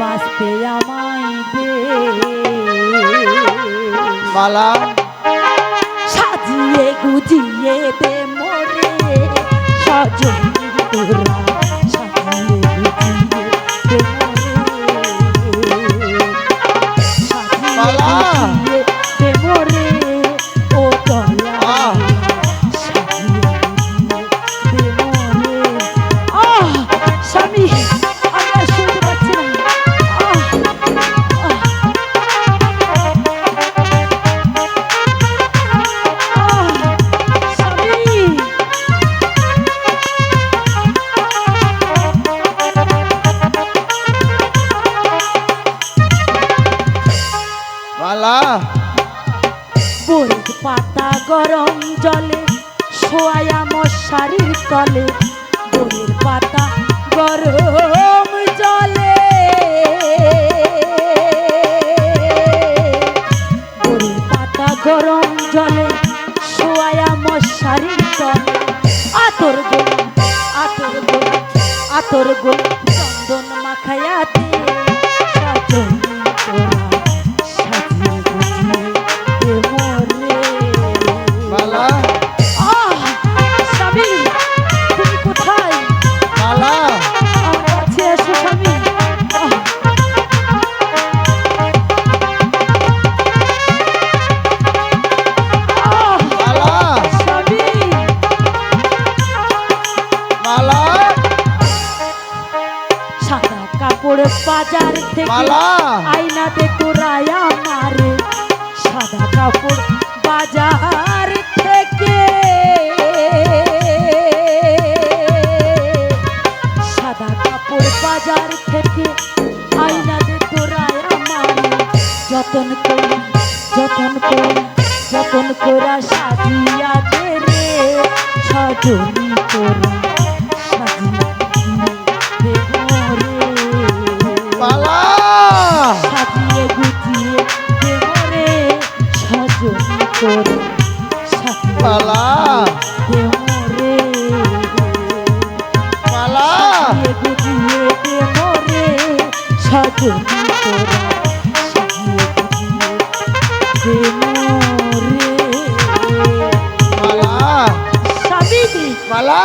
বাঁচতে আমায় দে মালা সাজিয়ে গুজিয়ে দে মোরে সজনী তোরা সাজিয়ে গুজিয়ে দে মোরে মালা সাজিয়ে দে মোরে ও দয়া সাজিয়ে গুজিয়ে দে মোরে স্বামী আমি আর শুনতে পাচ্ছি না মালা বরফ পাতা গরম জলে শোয়া মশারির তলে বরফ পাতা গরম জলে বরফ পাতা গরম জলে শোয়া মশারির তলে আতর গোলাম আতর গোলাম আতর গোলাম চন্দন মাখায়া দে সজনী তোরা সাজিয়ে গুজিয়ে দে মোরে মালা স্বামী তুমি কোথায় মালা আমার কাছে এসো স্বামী মালা স্বামী মালা সাদা কাপড় বাজার থেকে মালা আয়না দে তোরাই আমারে সাদা কাপড় বাজার থেকে সাদা কাপড় বাজার থেকে আয়না দে তোরাই আমারে যতন করি যতন করা সাজিয়া দে রে সজনী তোরা সাজিয়া দে মোরে মালা সাজিয়ে গুজিয়ে দে মোরে সজনী তোরা সাজিয়ে মালা দে মোরে মালা সাজিয়ে গুজিয়ে দে মোরে সজনী তোরা সাজিয়ে গুজিয়ে দে মোরে মালা স্বামী মালা